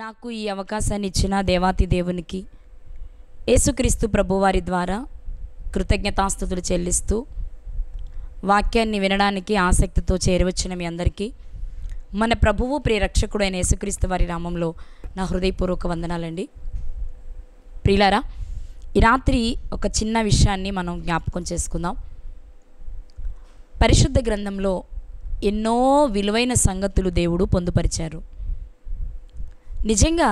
నాకు ఈ అవకాశాన్ని ఇచ్చిన దేవాతి దేవునికి యేసుక్రీస్తు ప్రభువారి ద్వారా కృతజ్ఞతాస్తుతులు చెల్లిస్తూ వాక్యాన్ని వినడానికి ఆసక్తితో చేరవచ్చిన మీ అందరికీ మన ప్రభువు ప్రియరక్షకుడైన యేసుక్రీస్తు వారి నామంలో నా హృదయపూర్వక వందనాలండి. ప్రియులారా, ఈ రాత్రి ఒక చిన్న విషయాన్ని మనం జ్ఞాపకం చేసుకుందాం. పరిశుద్ధ గ్రంథంలో ఎన్నో విలువైన సంగతులు దేవుడు పొందుపరిచారు. నిజంగా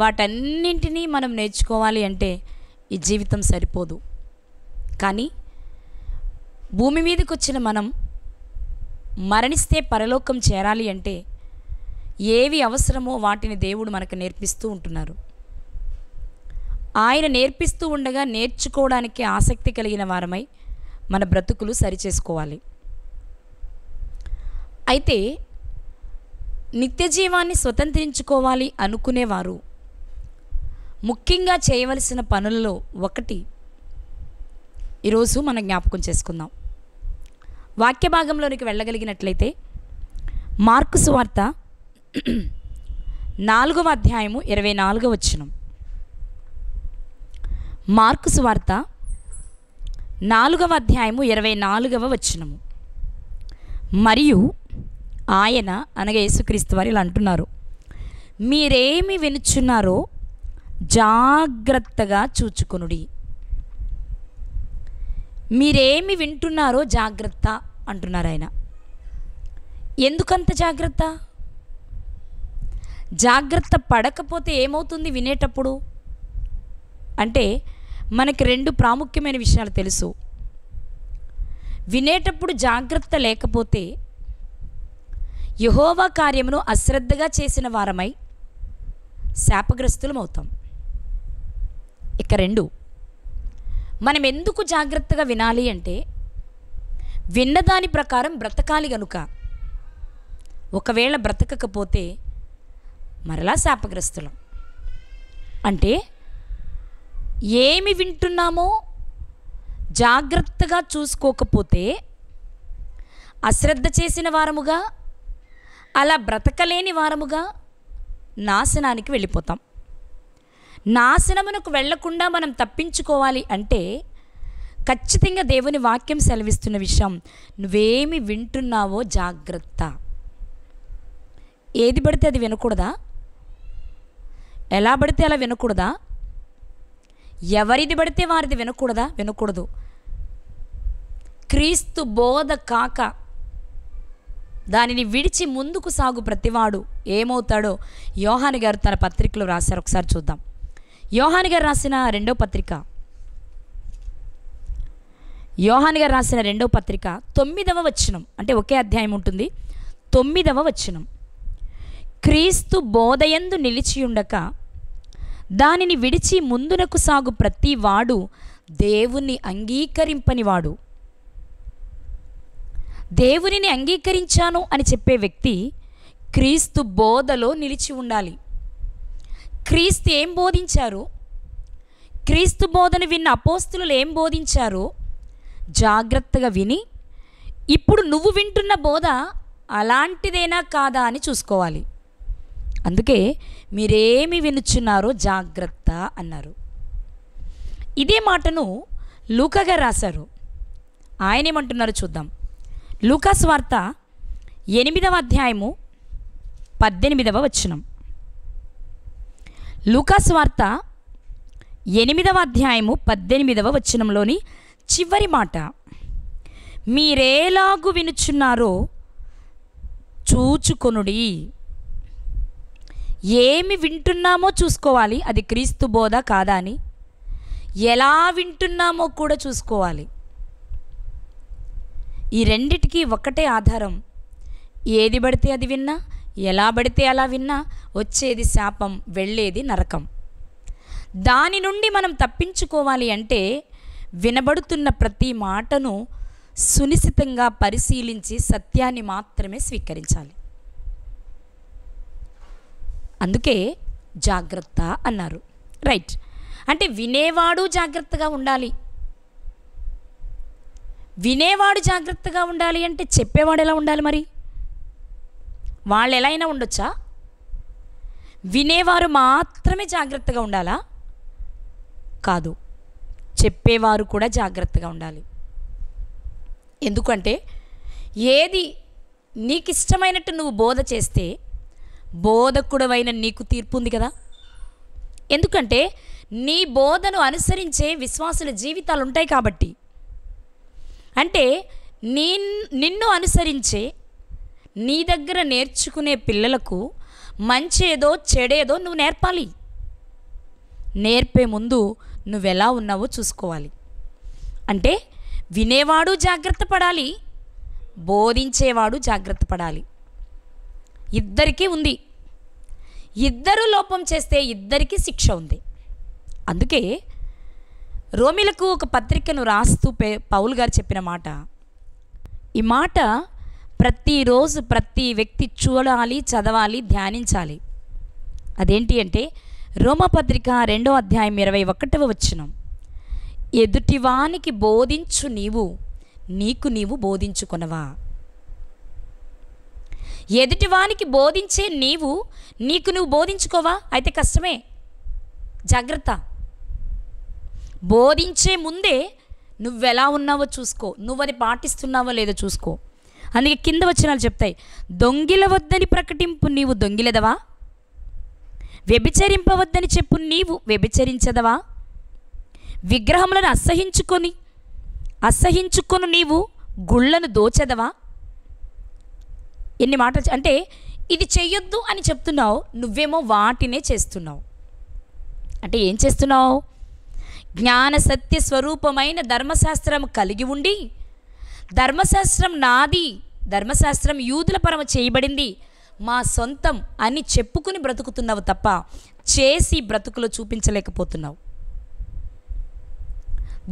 వాటన్నింటినీ మనం నేర్చుకోవాలి అంటే ఈ జీవితం సరిపోదు. కానీ భూమి మీదకి వచ్చిన మనం మరణిస్తే పరలోకం చేరాలి అంటే ఏవి అవసరమో వాటిని దేవుడు మనకు నేర్పిస్తూ ఉంటున్నారు. ఆయన నేర్పిస్తూ ఉండగా నేర్చుకోవడానికి ఆసక్తి కలిగిన వారమై మన బ్రతుకులు సరిచేసుకోవాలి. అయితే నిత్య జీవాన్ని స్వతంత్రించుకోవాలి అనుకునేవారు ముఖ్యంగా చేయవలసిన పనులలో ఒకటి ఈరోజు మనం జ్ఞాపకం చేసుకుందాం. వాక్య భాగంలోనికి వెళ్ళగలిగినట్లయితే మార్కు సువార్త 4వ అధ్యాయము 24వ వచనం. మార్కు సువార్త 4వ అధ్యాయము 24వ వచనము. మరియు ఆయన అనగా యేసుక్రీస్తు వారు ఇలా అంటున్నారు, మీరేమి వినుచున్నారో జాగ్రత్తగా చూచుకొనుడి. మీరేమి వింటున్నారో జాగ్రత్త అంటున్నారు ఆయన. ఎందుకంత జాగ్రత్త? జాగ్రత్త పడకపోతే ఏమవుతుంది వినేటప్పుడు అంటే మనకి రెండు ప్రాముఖ్యమైన విషయాలు తెలుసు. వినేటప్పుడు జాగ్రత్త లేకపోతే యెహోవా కార్యమును అశ్రద్ధగా చేసిన వారమై శాపగ్రస్తులమవుతాం. ఇక రెండు, మనం ఎందుకు జాగ్రత్తగా వినాలి అంటే విన్నదాని ప్రకారం బ్రతకాలి గనుక. ఒకవేళ బ్రతకకపోతే మరలా శాపగ్రస్తులం. అంటే ఏమి వింటున్నామో జాగ్రత్తగా చూసుకోకపోతే అశ్రద్ధ చేసిన వారముగా, అలా బ్రతకలేని వారముగా నాశనానికి వెళ్ళిపోతాం. నాశనమునకు వెళ్లకుండా మనం తప్పించుకోవాలి అంటే ఖచ్చితంగా దేవుని వాక్యం సెలవిస్తున్న విషయం, నువ్వేమి వింటున్నావో జాగ్రత్త. ఏది పడితే అది వినకూడదా? ఎలా పడితే అలా వినకూడదా? ఎవరిది పడితే వారిది వినకూడదా? వినకూడదు. క్రీస్తు బోధ కాక దానిని విడిచి ముందుకు సాగు ప్రతివాడు ఏమవుతాడో యోహాను గారు తన పత్రికలో రాశారు. ఒకసారి చూద్దాం. యోహాను గారు రాసిన రెండో పత్రిక, యోహాను గారు రాసిన రెండో పత్రిక 9వ వచనం, అంటే ఒకే అధ్యాయం ఉంటుంది. 9వ వచనం, క్రీస్తు బోధయందు నిలిచియుండక దానిని విడిచి ముందునకు సాగు ప్రతి వాడు దేవుణ్ణి అంగీకరింపనివాడు. దేవునిని అంగీకరించాను అని చెప్పే వ్యక్తి క్రీస్తు బోధలో నిలిచి ఉండాలి. క్రీస్తు ఏం బోధించారు, క్రీస్తు బోధను విన్న అపోస్తులు ఏం బోధించారో జాగ్రత్తగా విని ఇప్పుడు నువ్వు వింటున్న బోధ అలాంటిదేనా కాదా అని చూసుకోవాలి. అందుకే మీరేమి వినుచున్నారో జాగ్రత్త అన్నారు. ఇదే మాటను లూకా గారు రాశారు. ఆయన ఏమంటున్నారో చూద్దాం. లూకా సువార్త 8వ అధ్యాయము 18వ వచనం. లూకా సువార్త 8వ అధ్యాయము 18వ వచనంలోని చివరి మాట, మీరేలాగు వినుచున్నారో చూచుకొనుడి. ఏమి వింటున్నామో చూసుకోవాలి, అది క్రీస్తు బోధ కాదా అని. ఎలా వింటున్నామో కూడా చూసుకోవాలి. ఈ రెండిటికి ఒకటే ఆధారం. ఏది పడితే అది విన్నా, ఎలా పడితే అలా విన్నా వచ్చేది శాపం, వెళ్ళేది నరకం. దాని నుండి మనం తప్పించుకోవాలి అంటే వినబడుతున్న ప్రతి మాటను సునిశితంగా పరిశీలించి సత్యాన్ని మాత్రమే స్వీకరించాలి. అందుకే జాగ్రత్త అన్నారు. రైట్, అంటే వినేవాడు జాగ్రత్తగా ఉండాలి. వినేవాడు జాగ్రత్తగా ఉండాలి అంటే చెప్పేవాడు ఎలా ఉండాలి? మరి వాళ్ళు ఎలా అయినా ఉండొచ్చా? వినేవారు మాత్రమే జాగ్రత్తగా ఉండాలా? కాదు, చెప్పేవారు కూడా జాగ్రత్తగా ఉండాలి. ఎందుకంటే ఏది నీకు ఇష్టమైనట్టు నువ్వు బోధ చేస్తే బోధకుడవైన నీకు తీర్పు ఉంది కదా. ఎందుకంటే నీ బోధను అనుసరించే విశ్వాసుల జీవితాలు ఉంటాయి కాబట్టి. అంటే నిన్ను అనుసరించే, నీ దగ్గర నేర్చుకునే పిల్లలకు మంచేదో చెడేదో నువ్వు నేర్పాలి. నేర్పే ముందు నువ్వెలా ఉన్నావో చూసుకోవాలి. అంటే వినేవాడు జాగ్రత్త పడాలి, బోధించేవాడు జాగ్రత్త పడాలి. ఇద్దరికీ ఉంది. ఇద్దరు లోపం చేస్తే ఇద్దరికీ శిక్ష ఉంది. అందుకే రోమిలకు ఒక పత్రికను రాస్తూ పౌలు గారు చెప్పిన మాట, ఈ మాట ప్రతిరోజు ప్రతి వ్యక్తి చూడాలి, చదవాలి, ధ్యానించాలి. అదేంటి అంటే రోమపత్రిక 2వ అధ్యాయం 21వ వచనం, ఎదుటివానికి బోధించు నీవు నీకు నీవు బోధించుకొనవా. ఎదుటివానికి బోధించే నీవు నీకు నువ్వు బోధించుకోవా? అయితే కష్టమే, జాగ్రత్త. బోధించే ముందే నువ్వెలా ఉన్నావో చూసుకో, నువ్వది పాటిస్తున్నావో లేదో చూసుకో. అందుకే కింద వచనాలు చెప్తాయి, దొంగిలవద్దని ప్రకటింపు నీవు దొంగిలెదవా? వ్యభిచరింపవద్దని చెప్పు నీవు వ్యభిచరించదవా? విగ్రహములను అసహించుకొని నీవు గుళ్ళను దోచెదవా? ఎన్ని మాటలు! అంటే ఇది చెయ్యొద్దు అని చెప్తున్నావు, నువ్వేమో వాటినే చేస్తున్నావు. అంటే ఏం చేస్తున్నావు? జ్ఞాన సత్య స్వరూపమైన ధర్మశాస్త్రం కలిగి ఉండి, ధర్మశాస్త్రం నాది, ధర్మశాస్త్రం యూదుల పరమ చేయబడింది, మా సొంతం అని చెప్పుకుని బ్రతుకుతున్నావు తప్ప చేసి బ్రతుకులో చూపించలేకపోతున్నావు.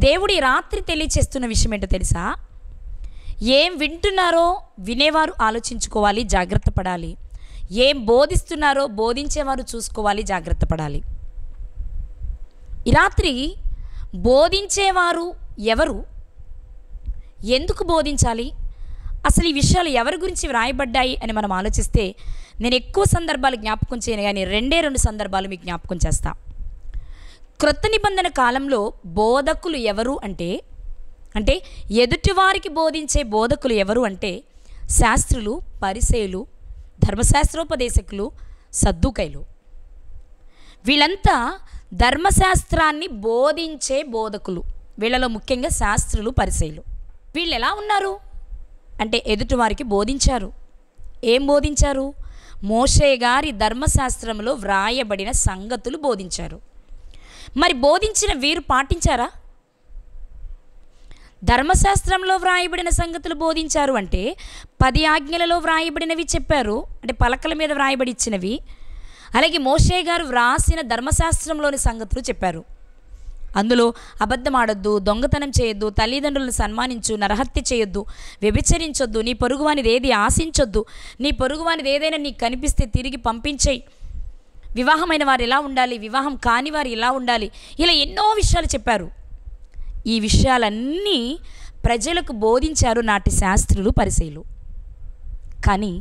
దేవుడి రాత్రి తెలియచేస్తున్న విషయం ఏంటో తెలుసా? ఏం వింటున్నారో వినేవారు ఆలోచించుకోవాలి, జాగ్రత్త పడాలి. ఏం బోధిస్తున్నారో బోధించేవారు చూసుకోవాలి, జాగ్రత్త పడాలి. ఈ రాత్రి బోధించేవారు ఎవరు, ఎందుకు బోధించాలి, అసలు ఈ విషయాలు ఎవరి గురించి వ్రాయబడ్డాయి అని మనం ఆలోచిస్తే, నేను ఎక్కువ సందర్భాలు జ్ఞాపకం చేయను, కానీ 2 సందర్భాలు మీకు జ్ఞాపకం చేస్తా. క్రొత్త నిబంధన కాలంలో బోధకులు ఎవరు అంటే ఎదుటివారికి బోధించే బోధకులు ఎవరు అంటే శాస్త్రులు, పరిసయ్యులు, ధర్మశాస్త్రోపదేశకులు, సద్దూకైలు. వీళ్ళంతా ధర్మశాస్త్రాన్ని బోధించే బోధకులు. వీళ్ళలో ముఖ్యంగా శాస్త్రులు, పరిసయ్యులు. వీళ్ళు ఎలా ఉన్నారు అంటే ఎదుటివారికి బోధించారు. ఏం బోధించారు? మోషే గారి ధర్మశాస్త్రంలో వ్రాయబడిన సంగతులు బోధించారు. మరి బోధించిన వీరు పాటించారా? ధర్మశాస్త్రంలో వ్రాయబడిన సంగతులు బోధించారు అంటే 10 ఆజ్ఞలలో వ్రాయబడినవి చెప్పారు, అంటే పలకల మీద వ్రాయబడి ఇచ్చినవి. అలాగే మోషే గారు వ్రాసిన ధర్మశాస్త్రంలోని సంగతులు చెప్పారు. అందులో అబద్ధం ఆడొద్దు, దొంగతనం చేయొద్దు, తల్లిదండ్రులను సన్మానించు, నరహత్య చేయొద్దు, వ్యభిచరించొద్దు, నీ పొరుగువానిది ఏది ఆశించొద్దు, నీ పొరుగువానిది ఏదైనా నీకు కనిపిస్తే తిరిగి పంపించేయి, వివాహమైన వారు ఎలా ఉండాలి, వివాహం కాని వారు ఎలా ఉండాలి, ఇలా ఎన్నో విషయాలు చెప్పారు. ఈ విషయాలన్నీ ప్రజలకు బోధించారు నాటి శాస్త్రులు, పరిసయ్యులు. కానీ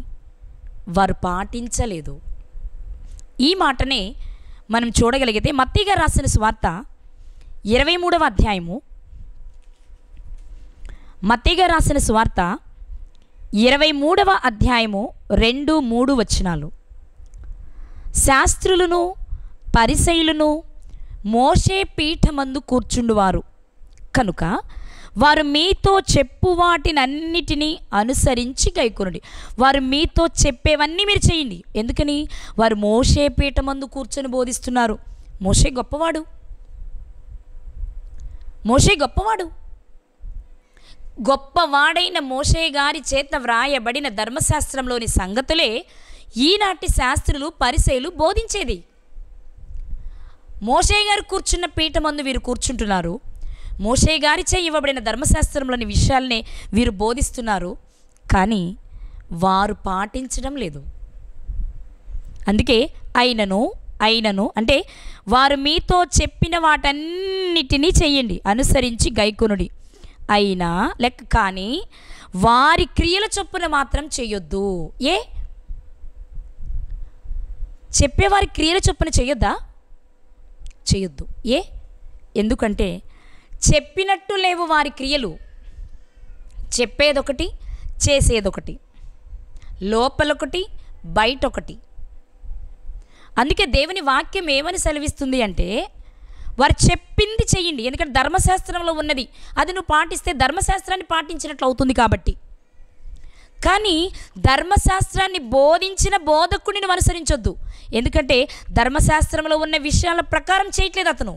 వారు పాటించలేదు. ఈ మాటనే మనం చూడగలిగితే మత్తయి గారు రాసిన సువార్త 23వ అధ్యాయము, మత్తయి గారు రాసిన సువార్త 23వ అధ్యాయము 2-3 వచనాలు. శాస్త్రులను పరిసయ్యులను మోషే పీఠమందు కూర్చుండువారు కనుక వారు మీతో చెప్పు వాటినన్నిటినీ అనుసరించి గైకొనుడి. వారు మీతో చెప్పేవన్నీ మీరు చేయండి. ఎందుకని? వారు మోషే పీఠమందు కూర్చొని బోధిస్తున్నారు. మోషే గొప్పవాడు, మోషే గొప్పవాడు. గొప్పవాడైన మోషే గారి చేత వ్రాయబడిన ధర్మశాస్త్రంలోని సంగతులే ఈనాటి శాస్త్రులు, పరిసయ్యులు బోధించేది. మోషే గారు కూర్చున్న పీఠమందు వీరు కూర్చుంటున్నారు. మోషే గారిచే ఇవ్వబడిన ధర్మశాస్త్రంలోని విషయాలనే వీరు బోధిస్తున్నారు. కానీ వారు పాటించడం లేదు. అందుకే అయినను అంటే వారు మీతో చెప్పిన వాటన్నిటినీ చెయ్యండి, అనుసరించి గైకొనుడి. అయినా లెక్క కానీ వారి క్రియల చొప్పున మాత్రం చేయొద్దు. చెప్పేవారి క్రియల చొప్పున చేయొద్దా? చేయొద్దు. ఎందుకంటే చెప్పినట్టు లేవు వారి క్రియలు. చెప్పేదొకటి, చేసేదొకటి, లోపలొకటి, బయటొకటి. అందుకే దేవుని వాక్యం ఏమని సెలవిస్తుంది అంటే, వారు చెప్పింది చెయ్యండి. ఎందుకంటే ధర్మశాస్త్రంలో ఉన్నది అది నువ్వు పాటిస్తే ధర్మశాస్త్రాన్ని పాటించినట్లు అవుతుంది కాబట్టి. కానీ ధర్మశాస్త్రాన్ని బోధించిన బోధకుడిని నువ్వు అనుసరించొద్దు. ఎందుకంటే ధర్మశాస్త్రంలో ఉన్న విషయాల ప్రకారం చేయట్లేదు అతను,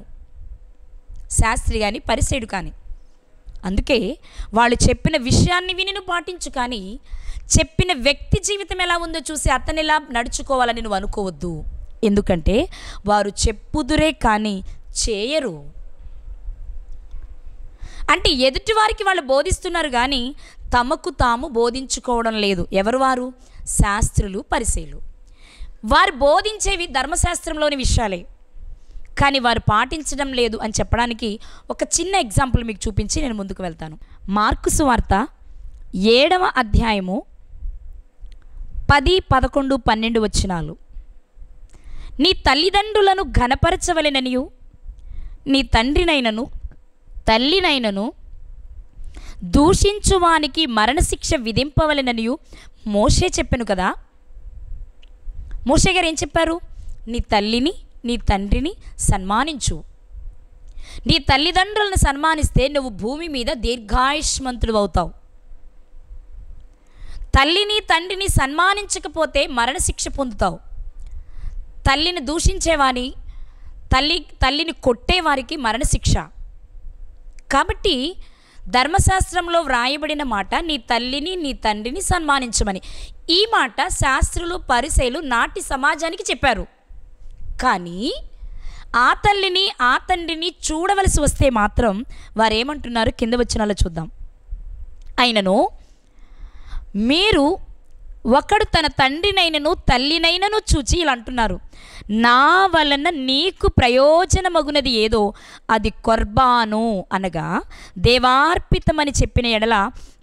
శాస్త్రి కానీ పరిసయ్యుడు కానీ. అందుకే వాళ్ళు చెప్పిన విషయాన్ని విని నువ్వు పాటించు, కానీ చెప్పిన వ్యక్తి జీవితం ఎలా ఉందో చూసి అతను ఎలా నడుచుకోవాలని నువ్వు అనుకోవద్దు. ఎందుకంటే వారు చెప్పుదురే కానీ చేయరు. అంటే ఎదుటి వారికి వాళ్ళు బోధిస్తున్నారు కానీ తమకు తాము బోధించుకోవడం లేదు. ఎవరు వారు? శాస్త్రులు, పరిసయ్యులు. వారు బోధించేవి ధర్మశాస్త్రంలోని విషయాలే, కానీ వారు పాటించడం లేదు అని చెప్పడానికి ఒక చిన్న ఎగ్జాంపుల్ మీకు చూపించి నేను ముందుకు వెళ్తాను. మార్కు సువార్త 7వ అధ్యాయము 10, 11, 12 వచనాలు. నీ తల్లిదండ్రులను ఘనపరచవలెననియు నీ తండ్రినైనను తల్లినైనను దూషించువానికి మరణశిక్ష విధింపవలెననియు మోషే చెప్పెను కదా. మోషే గారు ఏం చెప్పారు? నీ తల్లిని నీ తండ్రిని సన్మానించు. నీ తల్లిదండ్రులను సన్మానిస్తే నువ్వు భూమి మీద దీర్ఘాయుష్మంతుడు అవుతావు. తల్లిని తండ్రిని సన్మానించకపోతే మరణశిక్ష పొందుతావు. తల్లిని దూషించేవాని, తల్లిని కొట్టేవారికి మరణశిక్ష. కాబట్టి ధర్మశాస్త్రంలో వ్రాయబడిన మాట నీ తల్లిని నీ తండ్రిని సన్మానించమని. ఈ మాట శాస్త్రులు, పరిసయ్యులు నాటి సమాజానికి చెప్పారు. కానీ ఆ తల్లిని ఆ తండ్రిని చూడవలసి వస్తే మాత్రం వారేమంటున్నారు? కింద వచనాల్లో చూద్దాం. అయినను మీరు ఒకడు తన తండ్రినైనను తల్లినైనను చూచి ఇలా అంటున్నారు, నా వలన నీకు ప్రయోజనమగునది ఏదో అది కొర్బాను అనగా దేవార్పితమని చెప్పిన ఎడల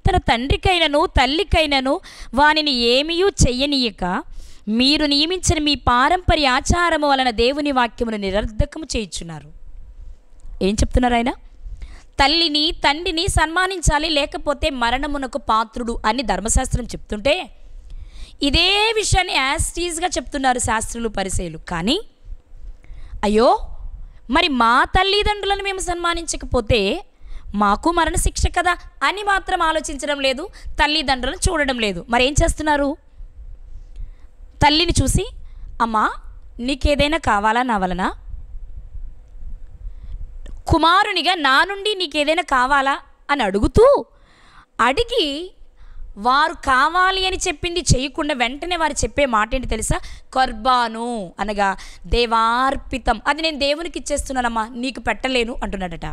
తన తండ్రికైనను తల్లికైనను వానిని ఏమీయూ చెయ్యనీయక మీరు నియమించిన మీ పారంపర్య ఆచారము వలన దేవుని వాక్యమును నిరర్ధకము చేయుచున్నారు. ఏం చెప్తున్నారు ఆయన? తల్లిని తండ్రిని సన్మానించాలి, లేకపోతే మరణమునకు పాత్రుడు అని ధర్మశాస్త్రం చెప్తుంటే ఇదే విషయాన్ని యాస్టీజ్గా చెప్తున్నారు శాస్త్రులు, పరిసయ్యులు. కానీ అయ్యో మరి మా తల్లిదండ్రులను మేము సన్మానించకపోతే మాకు మరణశిక్ష కదా అని మాత్రం ఆలోచించడం లేదు, తల్లిదండ్రులను చూడడం లేదు. మరి ఏం చేస్తున్నారు? తల్లిని చూసి, అమ్మా నీకేదైనా కావాలా నా వలన? కుమారునిగా నా నుండి నీకేదైనా కావాలా అని అడిగి వారు కావాలి అని చెప్పింది చేయకుండా వెంటనే వారు చెప్పే మాట ఏంటి తెలుసా? కొర్బాను అనగా దేవార్పితం, అది నేను దేవునికి ఇచ్చేస్తున్నానమ్మా, నీకు పెట్టలేను అంటున్నాడట.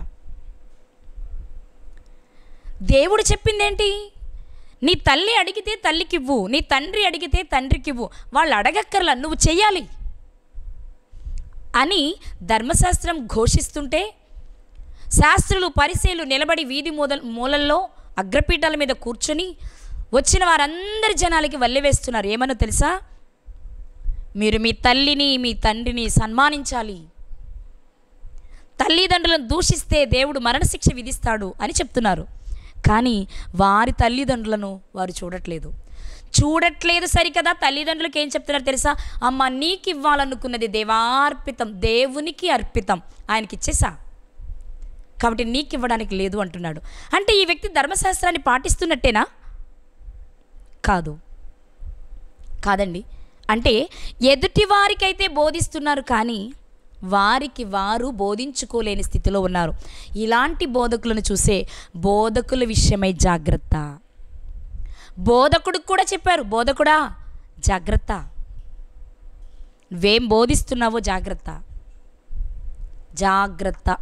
దేవుడు చెప్పిందేంటి? నీ తల్లి అడిగితే తల్లికివ్వు, నీ తండ్రి అడిగితే తండ్రికివ్వు, వాళ్ళు అడగక్కర్లా, నువ్వు చెయ్యాలి అని ధర్మశాస్త్రం ఘోషిస్తుంటే శాస్త్రులు, పరిసయ్యులు నిలబడి వీధి మూలల్లో అగ్రపీఠాల మీద కూర్చొని వచ్చిన వారందరి జనాలకి వల్లెవేస్తున్నారు. ఏమనో తెలుసా? మీరు మీ తల్లిని మీ తండ్రిని సన్మానించాలి, తల్లిదండ్రులను దూషిస్తే దేవుడు మరణశిక్ష విధిస్తాడు అని చెప్తున్నారు. కానీ వారి తల్లిదండ్రులను వారు చూడట్లేదు సరికదా. తల్లిదండ్రులకు ఏం చెప్తున్నారు తెలుసా? అమ్మ నీకు ఇవ్వాలనుకున్నది దేవార్పితం, దేవునికి అర్పితం, ఆయనకి ఇచ్చేసా, కాబట్టి నీకు ఇవ్వడానికి లేదు అంటున్నాడు. అంటే ఈ వ్యక్తి ధర్మశాస్త్రాన్ని పాటిస్తున్నట్టేనా? కాదండి. అంటే ఎదుటి వారికైతే బోధిస్తున్నారు, కానీ వారికి వారు బోధించుకోలేని స్థితిలో ఉన్నారు. ఇలాంటి బోధకులను చూసే బోధకుల విషయమై జాగ్రత్త. బోధకుడికి కూడా చెప్పారు, బోధకుడా జాగ్రత్త, నువ్వేం బోధిస్తున్నావో జాగ్రత్త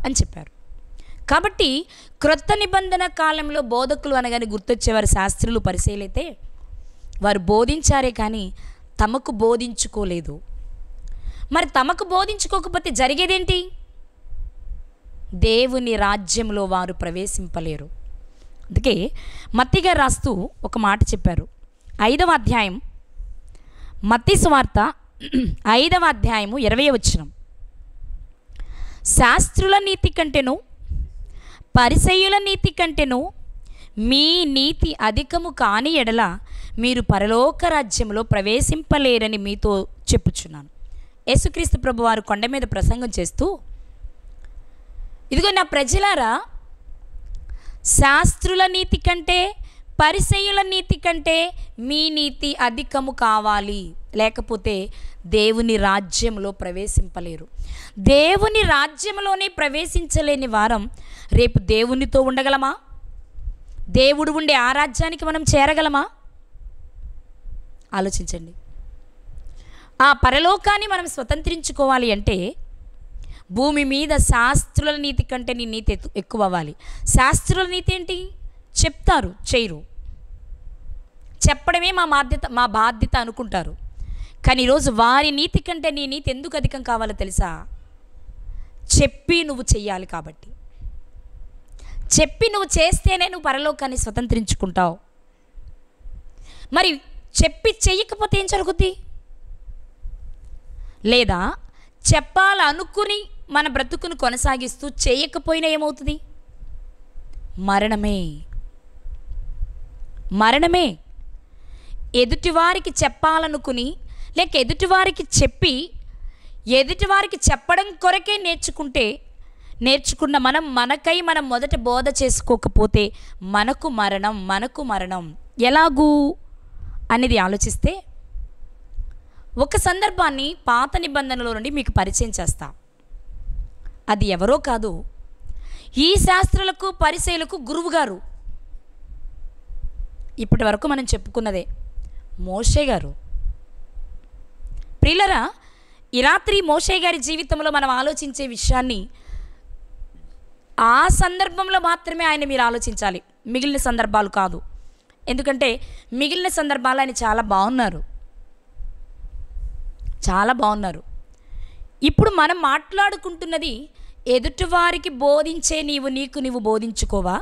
అని చెప్పారు. కాబట్టి క్రొత్త నిబంధన కాలంలో బోధకులు అనగానే గుర్తొచ్చేవారు శాస్త్రులు, పరిసయ్యులైతే వారు బోధించారే కానీ తమకు బోధించుకోలేదు. మరి తమకు బోధించుకోకపోతే జరిగేదేంటి? దేవుని రాజ్యంలో వారు ప్రవేశింపలేరు. అందుకే మత్తయి గారు రాస్తూ ఒక మాట చెప్పారు. 5వ అధ్యాయం మత్తయి సువార్త 5వ అధ్యాయము 20వ వచనం. శాస్త్రుల నీతి కంటేను పరిసయ్యుల నీతి కంటేను మీ నీతి అధికము కాని ఎడల మీరు పరలోక రాజ్యంలో ప్రవేశింపలేరని మీతో చెప్పుచున్నాను. యేసుక్రీస్తు ప్రభు వారు కొండ మీద ప్రసంగం చేస్తూ, ఇదిగో నా ప్రజలారా, శాస్త్రుల నీతి కంటే పరిసయ్యుల నీతి కంటే మీ నీతి అధికము కావాలి, లేకపోతే దేవుని రాజ్యంలో ప్రవేశింపలేరు. దేవుని రాజ్యంలోనే ప్రవేశించలేని వారం రేపు దేవునితో ఉండగలమా? దేవుడు ఉండే ఆ రాజ్యానికి మనం చేరగలమా? ఆలోచించండి. ఆ పరలోకాన్ని మనం స్వతంత్రించుకోవాలి అంటే భూమి మీద శాస్త్రుల నీతి కంటే నీ నీతి ఎక్కువ అవ్వాలి. శాస్త్రుల నీతి ఏంటి? చెప్తారు, చేయరు. చెప్పడమే మా బాధ్యత అనుకుంటారు. కానీ ఈరోజు వారి నీతి కంటే నీ నీతి ఎందుకు అధికం కావాలో తెలుసా? చెప్పి నువ్వు చెయ్యాలి. కాబట్టి చెప్పి నువ్వు చేస్తేనే నువ్వు పరలోకాన్ని స్వతంత్రించుకుంటావు. మరి చెప్పి చెయ్యకపోతే ఏం జరుగుద్ది? లేదా చెప్పాలనుకుని మన బ్రతుకును కొనసాగిస్తూ చేయకపోయినా ఏమవుతుంది? మరణమే. ఎదుటివారికి చెప్పాలనుకుని లేక ఎదుటివారికి చెప్పి ఎదుటివారికి చెప్పడం కొరకే నేర్చుకున్న మనం మనం మొదట బోధ చేసుకోకపోతే మనకు మరణం. ఎలాగూ అనేది ఆలోచిస్తే ఒక సందర్భాన్ని పాత నిబంధనలో నుండి మీకు పరిచయం చేస్తా. అది ఎవరో కాదు, ఈ శాస్త్రులకు పరిసయ్యులకు గురువుగారు. ఇప్పటి వరకు మనం చెప్పుకున్నదే మోషే గారు. ప్రియులరా, ఈ రాత్రి మోషే గారి జీవితంలో మనం ఆలోచించే విషయాన్ని ఆ సందర్భంలో మాత్రమే ఆయన మీరు ఆలోచించాలి, మిగిలిన సందర్భాలు కాదు. ఎందుకంటే మిగిలిన సందర్భాలు ఆయన చాలా బాగున్నారు. ఇప్పుడు మనం మాట్లాడుకుంటున్నది ఎదుటివారికి బోధించే నీవు బోధించుకోవా,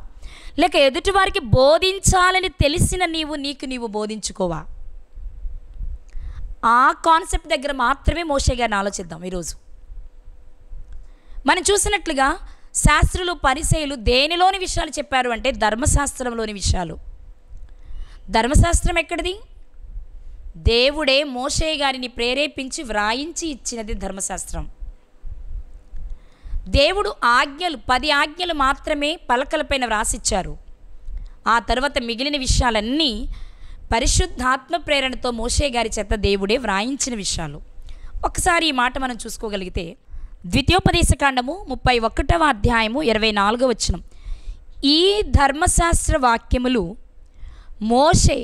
లేక ఎదుటివారికి బోధించాలని తెలిసిన నీవు బోధించుకోవా? ఆ కాన్సెప్ట్ దగ్గర మాత్రమే మోషే గారిని ఆలోచిద్దాం. ఈరోజు మనం చూసినట్లుగా శాస్త్రులు పరిసయ్యులు దేనిలోని విషయాలు చెప్పారు అంటే ధర్మశాస్త్రంలోని విషయాలు. ధర్మశాస్త్రం ఎక్కడిది? దేవుడే మోషే గారిని ప్రేరేపించి వ్రాయించి ఇచ్చినది ధర్మశాస్త్రం. దేవుడు 10 ఆజ్ఞలు మాత్రమే పలకలపైన వ్రాసిచ్చారు. ఆ తర్వాత మిగిలిన విషయాలన్నీ పరిశుద్ధాత్మ ప్రేరణతో మోషే గారి చేత దేవుడే వ్రాయించిన విషయాలు. ఒకసారి ఈ మాట మనం చూసుకోగలిగితే ద్వితీయోపదేశకాండము 31వ అధ్యాయము 24వ వచనం. ఈ ధర్మశాస్త్ర వాక్యములు మోషే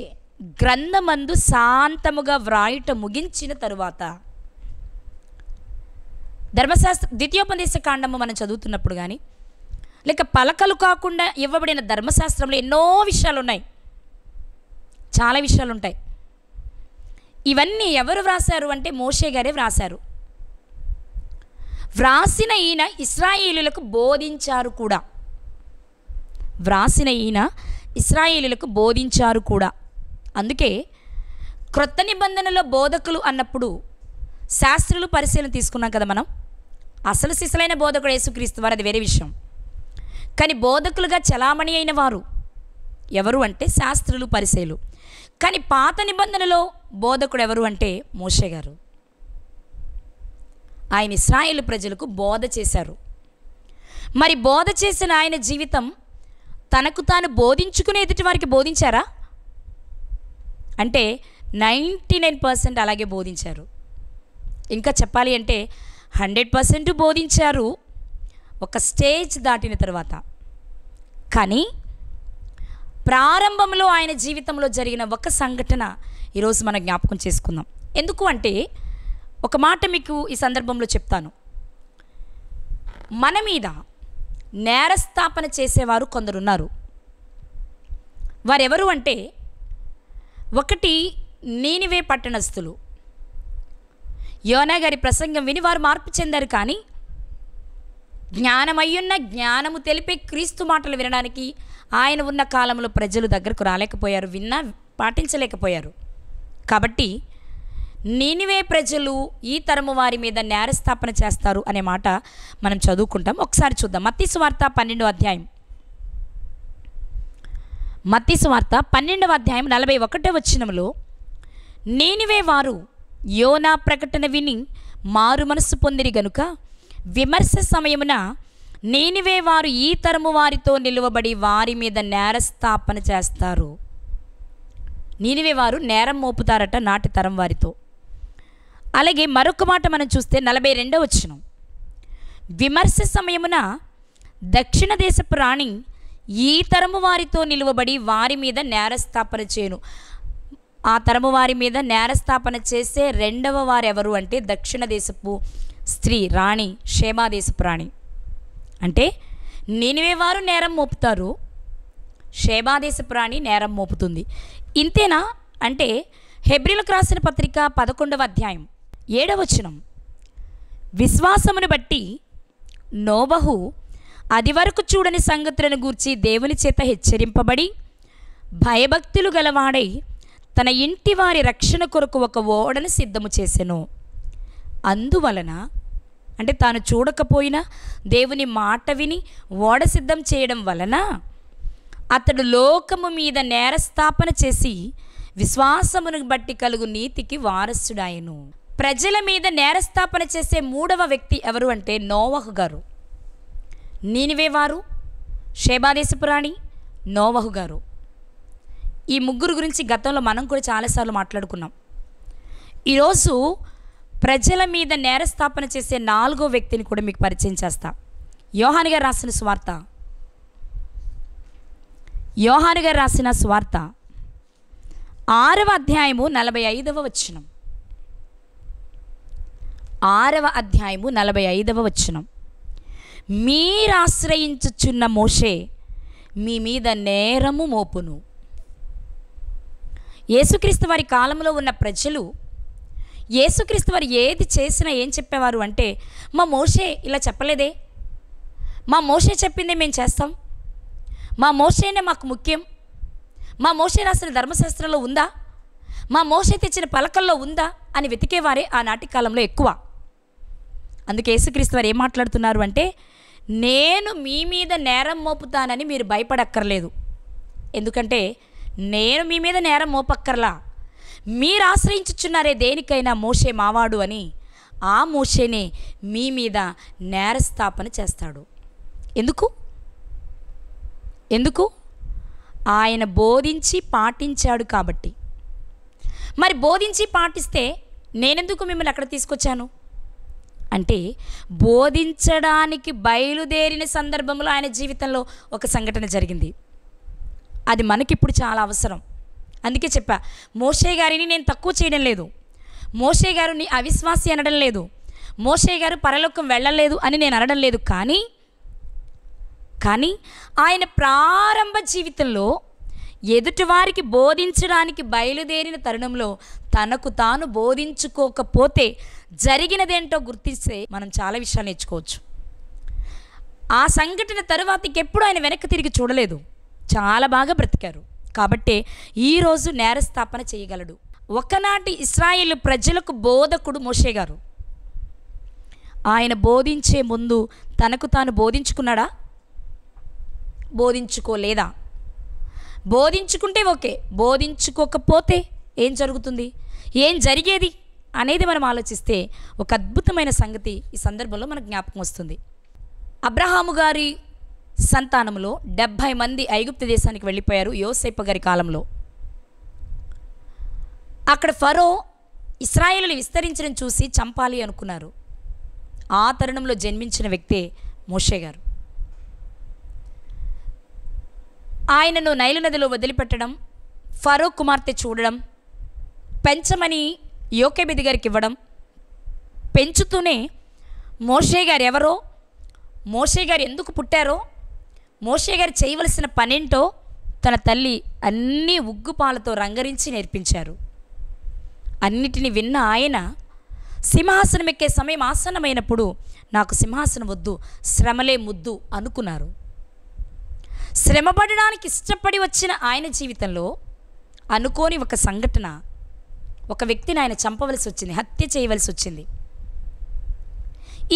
గ్రంథమందు శాంతముగా వ్రాయుట ముగించిన తరువాత, ద్వితీయోపదేశకాండము మనం చదువుతున్నప్పుడు కానీ లేక పలకలు కాకుండా ఇవ్వబడిన ధర్మశాస్త్రంలో ఎన్నో విషయాలు ఉన్నాయి, చాలా విషయాలు ఉంటాయి. ఇవన్నీ ఎవరు వ్రాసారు అంటే మోషే గారే వ్రాసారు. వ్రాసిన ఈయన ఇశ్రాయేలీయులకు బోధించారు కూడా. అందుకే క్రొత్త నిబంధనలో బోధకులు అన్నప్పుడు శాస్త్రులు పరిశీలన తీసుకున్నాం కదా మనం. అసలు సిసలైన బోధకుడు యేసుక్రీస్తు వారు, అది వేరే విషయం. కానీ బోధకులుగా చలామణి అయిన వారు ఎవరు అంటే శాస్త్రులు పరిసయ్యులు. కానీ పాత నిబంధనలో బోధకుడు ఎవరు అంటే మోషే గారు. ఆయన ఇశ్రాయేలు ప్రజలకు బోధ చేశారు. మరి బోధ చేసిన ఆయన జీవితం తనకు తాను బోధించుకునే ఎదుటి వారికి బోధించారా అంటే 99% అలాగే బోధించారు. ఇంకా చెప్పాలి అంటే 100% బోధించారు ఒక స్టేజ్ దాటిన తర్వాత. కానీ ప్రారంభంలో ఆయన జీవితంలో జరిగిన ఒక సంఘటన ఈరోజు మనం జ్ఞాపకం చేసుకుందాం. ఎందుకు అంటే ఒక మాట మీకు ఈ సందర్భంలో చెప్తాను. మన మీద నేరస్థాపన చేసేవారు కొందరున్నారు. వారెవరు అంటే, ఒకటి నీనివే పట్టణస్థులు. యోనా గారి ప్రసంగం విని వారు మార్పు చెందారు. కానీ జ్ఞానమయ్యున్న జ్ఞానము తెలిపే క్రీస్తు మాటలు వినడానికి ఆయన ఉన్న కాలంలో ప్రజలు దగ్గరకు రాలేకపోయారు, విన్నా పాటించలేకపోయారు. కాబట్టి నీనివే ప్రజలు ఈ తరము వారి మీద నేరస్థాపన చేస్తారు అనే మాట మనం చదువుకుంటాం. ఒకసారి చూద్దాం. మత్తయి సువార్త 12వ అధ్యాయం. మత్తయి సువార్త 12వ అధ్యాయం 41వ వచనంలో, నీనివే వారు యోనా ప్రకటన విని మారు మనస్సు పొందిరి గనుక విమర్శ సమయమున నీనివే వారు ఈ తరము వారితో నిలువబడి వారి మీద నేరస్థాపన చేస్తారు. నీనివే వారు నేరం మోపుతారట నాటి తరం వారితో. అలాగే మరొక మాట మనం చూస్తే 42వ వచనం, విమర్శ సమయమున దక్షిణ దేశపు రాణి ఈ తరము వారితో నిలువబడి వారి మీద నేరస్థాపన చేయను. ఆ తరము వారి మీద నేరస్థాపన చేసే రెండవ వారు ఎవరు అంటే దక్షిణ దేశపు స్త్రీ రాణి, షేబా దేశపు రాణి. అంటే నీనివే వారు నేరం మోపుతారు, షేబా దేశపు రాణి నేరం మోపుతుంది. ఇంతేనా అంటే హెబ్రీలకు రాసిన పత్రిక 11వ అధ్యాయం 7వ వచనం, విశ్వాసమును బట్టి నోబహు అది వరకు చూడని సంగతులను గూర్చి దేవుని చేత హెచ్చరింపబడి భయభక్తులు గలవాడై తన ఇంటి వారి రక్షణ కొరకు ఒక ఓడను సిద్ధము చేసెను. అందువలన అంటే తాను చూడకపోయినా దేవుని మాట విని ఓడ సిద్ధం చేయడం వలన అతడు లోకము మీద నేరస్థాపన చేసి విశ్వాసమును బట్టి కలుగు నీతికి వారసుడాయను. ప్రజల మీద నేరస్థాపన చేసే మూడవ వ్యక్తి ఎవరు అంటే నోవహు గారు. నీనివే వారు, షేబా దేశపు రాణి, నోవహు గారు. ఈ ముగ్గురు గురించి గతంలో మనం కూడా చాలాసార్లు మాట్లాడుకున్నాం. ఈరోజు ప్రజల మీద నేరస్థాపన చేసే 4వ వ్యక్తిని కూడా మీకు పరిచయం చేస్తా. యోహాను గారు రాసిన సువార్త, యోహాను గారు రాసిన సువార్త 6వ అధ్యాయము 45వ వచనం. 6వ అధ్యాయము 45వ వచనం, మీరాశ్రయించుచున్న మోషే మీ మీద నేరము మోపును. యేసుక్రీస్తు వారి కాలంలో ఉన్న ప్రజలు యేసుక్రీస్తు వారు ఏది చేసినా ఏం చెప్పేవారు అంటే, మా మోషే ఇలా చెప్పలేదే, మా మోషే చెప్పిందే మేము చేస్తాం, మా మోషేనే మాకు ముఖ్యం, మా మోషే రాసిన ధర్మశాస్త్రంలో ఉందా, మా మోషే తెచ్చిన పలకల్లో ఉందా అని వెతికేవారే ఆనాటి కాలంలో ఎక్కువ. అందుకే యేసుక్రీస్తు వారు ఏం మాట్లాడుతున్నారు అంటే, నేను మీ మీద నేరం మోపుతానని మీరు భయపడక్కర్లేదు. ఎందుకంటే నేను మీ మీద నేరం మోపక్కర్లా, మీరు ఆశ్రయించుచున్నారే దేనికైనా మోషే మావాడు అని, ఆ మోషేనే మీ మీద నేరస్థాపన చేస్తాడు. ఎందుకు ఎందుకు ఆయన బోధించి పాటించాడు కాబట్టి. మరి బోధించి పాటిస్తే నేనెందుకు మిమ్మల్ని అక్కడ తీసుకొచ్చాను అంటే, బోధించడానికి బయలుదేరిన సందర్భంలో ఆయన జీవితంలో ఒక సంఘటన జరిగింది. అది మనకిప్పుడు చాలా అవసరం. అందుకే చెప్పా, మోషే గారిని నేను తక్కువ చేయడం లేదు, మోషే గారిని అవిశ్వాసి అనడం లేదు, మోషే గారు పరలోకం వెళ్ళలేదు అని నేను అనడం లేదు. కానీ ఆయన ప్రారంభ జీవితంలో ఎదుటివారికి బోధించడానికి బయలుదేరిన తరుణంలో తనకు తాను బోధించుకోకపోతే జరిగినదేంటో గుర్తిస్తే మనం చాలా విషయాలు నేర్చుకోవచ్చు. ఆ సంఘటన తరువాత ఇంకెప్పుడు ఆయన వెనక్కి తిరిగి చూడలేదు, చాలా బాగా బ్రతికారు. కాబట్టే ఈరోజు నేరస్థాపన చేయగలడు. ఒకనాటి ఇశ్రాయేలు ప్రజలకు బోధకుడు మోషే గారు. ఆయన బోధించే ముందు తనకు తాను బోధించుకున్నాడా, బోధించుకోలేదా? బోధించుకుంటే ఓకే, బోధించుకోకపోతే ఏం జరుగుతుంది, ఏం జరిగేది అనేది మనం ఆలోచిస్తే ఒక అద్భుతమైన సంగతి ఈ సందర్భంలో మనకు జ్ఞాపకం వస్తుంది. అబ్రహాము గారి సంతానంలో 70 మంది ఐగుప్తు దేశానికి వెళ్ళిపోయారు యోసేపు గారి కాలంలో. అక్కడ ఫరో ఇశ్రాయేలుని విస్తరించడం చూసి చంపాలి అనుకున్నారు. ఆ తరుణంలో జన్మించిన వ్యక్తే మోషే గారు. ఆయనను నైలు నదిలో వదిలిపెట్టడం, ఫరో కుమార్తె చూడడం, పెంచమని యోకెబెదు గారికి ఇవ్వడం, పెంచుతూనే మోషే గారు ఎవరో, మోషే గారు ఎందుకు పుట్టారో, మోషే గారు చేయవలసిన పనేంటో తన తల్లి అన్నీ ఉగ్గుపాలతో రంగరించి నేర్పించారు. అన్నిటిని విన్న ఆయన సింహాసనం ఎక్కే సమయం ఆసన్నమైనప్పుడు నాకు సింహాసనం వద్దు, శ్రమలే ముద్దు అనుకున్నారు. శ్రమపడడానికి ఇష్టపడి వచ్చిన ఆయన జీవితంలో అనుకోని ఒక సంఘటన, ఒక వ్యక్తిని ఆయన చంపవలసి వచ్చింది, హత్య చేయవలసి వచ్చింది.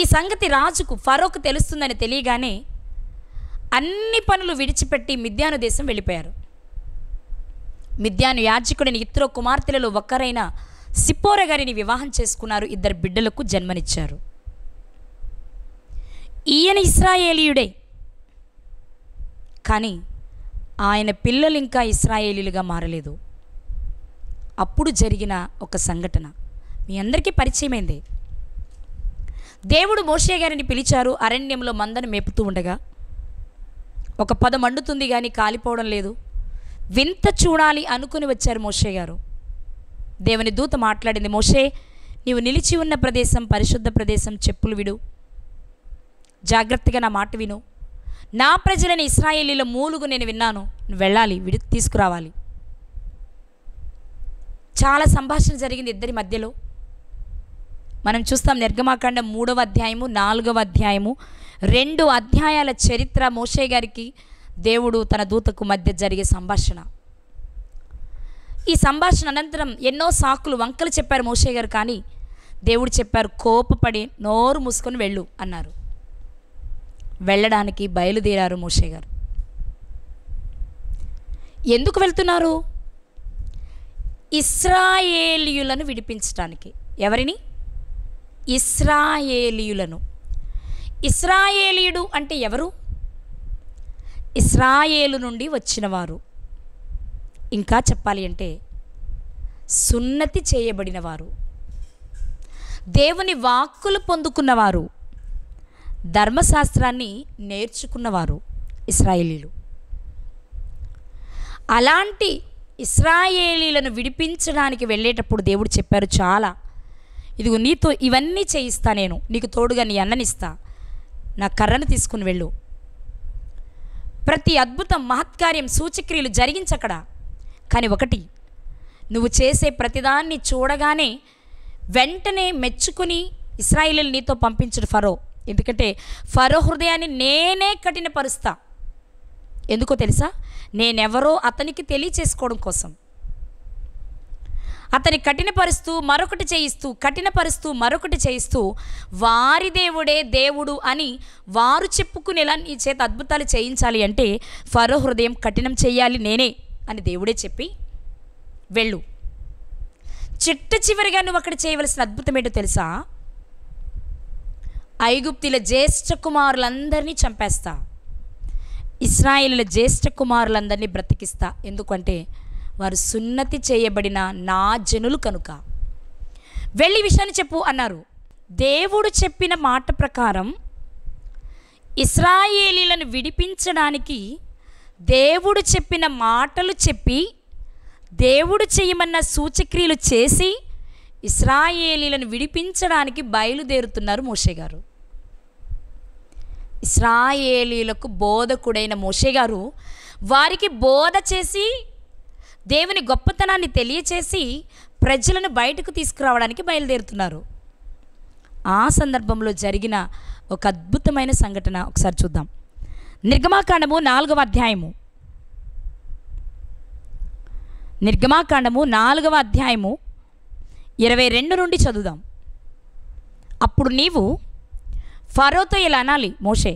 ఈ సంగతి రాజుకు ఫరోకు తెలుస్తుందని తెలియగానే అన్ని పనులు విడిచిపెట్టి మిద్యాను దేశం వెళ్ళిపోయారు. మిద్యాను యాజకుడిని ఇత్రో కుమార్తెలలో ఒక్కరైన సిప్పోర గారిని వివాహం చేసుకున్నారు. 2 బిడ్డలకు జన్మనిచ్చారు. ఈయన ఇశ్రాయేలీయుడే, కానీ ఆయన పిల్లలు ఇంకా ఇశ్రాయేలీలుగా మారలేదు. అప్పుడు జరిగిన ఒక సంఘటన మీ అందరికీ పరిచయమైంది. దేవుడు మోషే గారిని పిలిచారు. అరణ్యంలో మందను మేపుతూ ఉండగా ఒక పొద మండుతుంది కానీ కాలిపోవడం లేదు. వింత చూడాలి అనుకుని వచ్చారు మోషే గారు. దేవుని దూత మాట్లాడింది, మోషే, నీవు నిలిచి ఉన్న ప్రదేశం పరిశుద్ధ ప్రదేశం, చెప్పులు విడు, జాగ్రత్తగా నా మాట విను. నా ప్రజలని ఇశ్రాయేలీల మూలుగు నేను విన్నాను, నువ్వు వెళ్ళాలి, తీసుకురావాలి. చాలా సంభాషణ జరిగింది ఇద్దరి మధ్యలో. మనం చూస్తాం నిర్గమాకాండం 3వ అధ్యాయము 4వ అధ్యాయము 2 అధ్యాయాల చరిత్ర. మోషే గారికి దేవుడు తన దూతకు మధ్య జరిగే సంభాషణ. ఈ సంభాషణ అనంతరం ఎన్నో సాకులు వంకలు చెప్పారు మోషే గారు. కానీ దేవుడు చెప్పారు, కోపపడి నోరు మూసుకొని వెళ్ళు అన్నారు. వెళ్ళడానికి బయలుదేరారు మోషే గారు. ఎందుకు వెళ్తున్నారు? ఇశ్రాయేలీయులను విడిపించడానికి. ఎవరిని? ఇశ్రాయేలీయులను. ఇశ్రాయేలీయుడు అంటే ఎవరు? ఇశ్రాయేలు నుండి వచ్చినవారు. ఇంకా చెప్పాలి అంటే సున్నతి చేయబడినవారు, దేవుని వాక్కులు పొందుకున్నవారు, ధర్మశాస్త్రాన్ని నేర్చుకున్నవారు ఇశ్రాయేలీలు. అలాంటి ఇశ్రాయేలీలను విడిపించడానికి వెళ్ళేటప్పుడు దేవుడు చెప్పారు, చాలా ఇదిగో నీతో ఇవన్నీ చేయిస్తా, నేను నీకు తోడుగా నీ అన్ననిస్తా, నా కర్రను తీసుకుని వెళ్ళు. ప్రతి అద్భుతం మహత్కార్యం సూచక్రియలు జరిగించక్కడ. కానీ ఒకటి, నువ్వు చేసే ప్రతిదాన్ని చూడగానే వెంటనే మెచ్చుకుని ఇశ్రాయేలీలు నీతో పంపించడు ఫరో. ఎందుకంటే ఫరో హృదయాన్ని నేనే కఠినపరుస్తా. ఎందుకో తెలుసా? నేనెవరో అతనికి తెలియచేసుకోవడం కోసం. అతని కఠినపరుస్తూ మరొకటి చేయిస్తూ, కఠినపరుస్తూ మరొకటి చేయిస్తూ, వారి దేవుడే దేవుడు అని వారు చెప్పుకునేలా నీ చేత అద్భుతాలు చేయించాలి అంటే ఫరో హృదయం కఠినం చేయాలి నేనే అని దేవుడే చెప్పి వెళ్ళు. చిట్ట చివరిగా నువ్వు అక్కడ చేయవలసిన అద్భుతం ఏంటో తెలుసా? ఐగుప్తుల జ్యేష్ఠ కుమారులందరినీ చంపేస్తా, ఇశ్రాయేలుల జ్యేష్ఠ కుమారులందరినీ బ్రతికిస్తా. ఎందుకంటే వారు సున్నతి చేయబడిన నా జనులు కనుక. వెళ్ళి విషయాన్ని చెప్పు అన్నారు. దేవుడు చెప్పిన మాట ప్రకారం ఇశ్రాయేలీలను విడిపించడానికి దేవుడు చెప్పిన మాటలు చెప్పి, దేవుడు చేయమన్న సూచక్రియలు చేసి ఇశ్రాయేలీలను విడిపించడానికి బయలుదేరుతున్నారు మోషే గారు. ఇశ్రాయేలీలకు బోధకుడైన మోషే గారు వారికి బోధ చేసి, దేవుని గొప్పతనాన్ని తెలియచేసి ప్రజలను బయటకు తీసుకురావడానికి బయలుదేరుతున్నారు. ఆ సందర్భంలో జరిగిన ఒక అద్భుతమైన సంఘటన ఒకసారి చూద్దాం. నిర్గమాకాండము 4వ అధ్యాయము, నిర్గమాకాండము 4వ అధ్యాయము 22 నుండి చదువుదాం. అప్పుడు నీవు ఫరోతో ఇలా అనాలి, మోషే,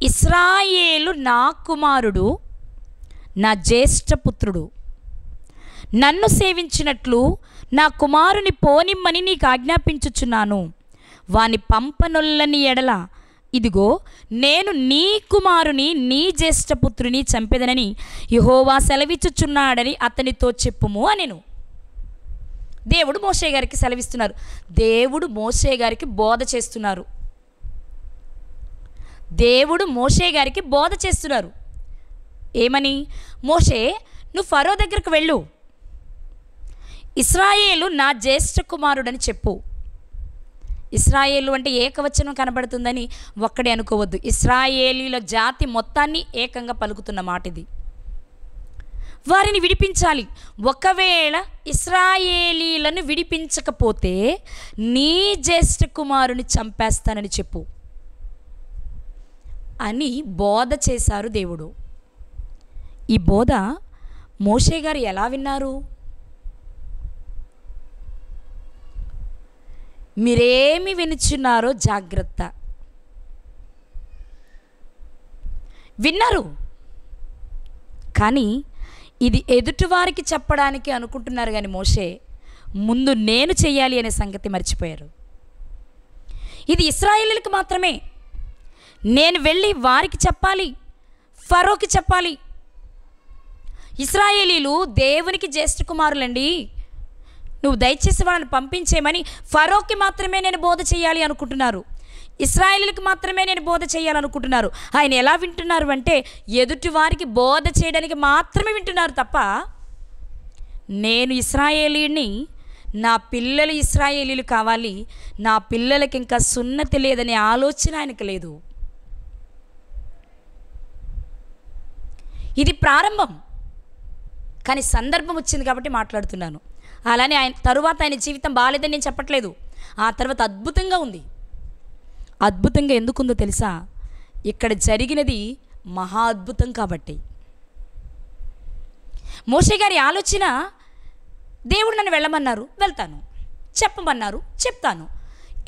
ఇశ్రాయేలు నా కుమారుడు, నా జ్యేష్ఠపుత్రుడు. నన్ను సేవించినట్లు నా కుమారుని పోనిమ్మని నీకు ఆజ్ఞాపించుచున్నాను. వాని పంపనొల్లని ఎడల ఇదిగో నేను నీ కుమారుని, నీ జ్యేష్ఠపుత్రుని చంపెదనని యెహోవా సెలవిచ్చుచున్నాడని అతనితో చెప్పుము అనెను. దేవుడు మోషే గారికి సెలవిస్తున్నారు. దేవుడు మోషే గారికి బోధ చేస్తున్నారు. దేవుడు మోషే గారికి బోధ చేస్తున్నారు. ఏమని? మోషే, నువ్వు ఫరో దగ్గరకు వెళ్ళు, ఇశ్రాయేలు నా జ్యేష్ఠ కుమారుడని చెప్పు. ఇశ్రాయేలు అంటే ఏకవచనం కనబడుతుందని ఒక్కడే అనుకోవద్దు. ఇశ్రాయేలీల జాతి మొత్తాన్ని ఏకంగా పలుకుతున్న మాట ఇది. వారిని విడిపించాలి. ఒకవేళ ఇశ్రాయేలీలను విడిపించకపోతే నీ జ్యేష్ఠ కుమారుని చంపేస్తానని చెప్పు అని బోధ చేశారు దేవుడు. ఈ బోధ మోషే గారు ఎలా విన్నారు? మీరేమి వినుచున్నారో జాగ్రత్త. విన్నారు, కానీ ఇది ఎదుటివారికి చెప్పడానికి అనుకుంటున్నారు. కానీ మోషే ముందు నేను చెయ్యాలి అనే సంగతి మర్చిపోయారు. ఇది ఇశ్రాయేలీయులకు మాత్రమే. నేను వెళ్ళి వారికి చెప్పాలి, ఫరోకి చెప్పాలి. ఇశ్రాయేలీలు దేవునికి జ్యేష్ఠ కుమారులండి, నువ్వు దయచేసి వాళ్ళని పంపించేయమని ఫరోకి మాత్రమే నేను బోధ చేయాలి అనుకుంటున్నారు. ఇశ్రాయేలీలకు మాత్రమే నేను బోధ చేయాలనుకుంటున్నారు. ఆయన ఎలా వింటున్నారు అంటే ఎదుటి వారికి బోధ చేయడానికి మాత్రమే వింటున్నారు తప్ప, నేను ఇశ్రాయేలీని, నా పిల్లలు ఇశ్రాయేలీలు కావాలి, నా పిల్లలకి ఇంకా సున్నతి లేదనే ఆలోచన ఆయనకు లేదు. ఇది ప్రారంభం, కానీ సందర్భం వచ్చింది కాబట్టి మాట్లాడుతున్నాను. అలానే ఆయన తరువాత ఆయన జీవితం బాగాలేదని నేను చెప్పట్లేదు. ఆ తర్వాత అద్భుతంగా ఉంది. అద్భుతంగా ఎందుకుందో తెలుసా? ఇక్కడ జరిగినది మహా అద్భుతం కాబట్టి. మోషే గారి ఆలోచన, దేవుడు నన్ను వెళ్ళమన్నారు, వెళ్తాను, చెప్పమన్నారు, చెప్తాను,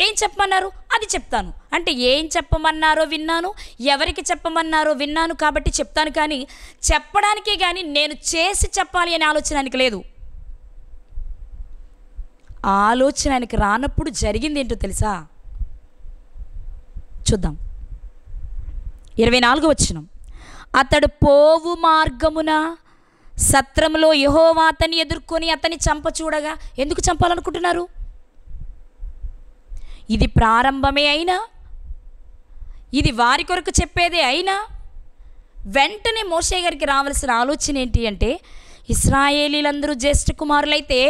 ఏం చెప్పమన్నారు అది చెప్తాను. అంటే ఏం చెప్పమన్నారో విన్నాను, ఎవరికి చెప్పమన్నారో విన్నాను కాబట్టి చెప్తాను. కానీ చెప్పడానికే కానీ నేను చేసి చెప్పాలి అనే ఆలోచన ఆయనకి లేదు. ఆ ఆలోచన ఆయనకి రానప్పుడు జరిగింది ఏంటో తెలుసా? చూద్దాం. 24వ వచనం. అతడు పోవు మార్గమున సత్రములో యెహోవా అతన్ని ఎదుర్కొని అతన్ని చంప చూడగా. ఎందుకు చంపాలనుకుంటున్నారు? ఇది ప్రారంభమే అయినా, ఇది వారి కొరకు చెప్పేదే అయినా, వెంటనే మోషే గారికి రావాల్సిన ఆలోచన ఏంటి అంటే, ఇశ్రాయేలీలందరూ జ్యేష్ఠ కుమారులైతే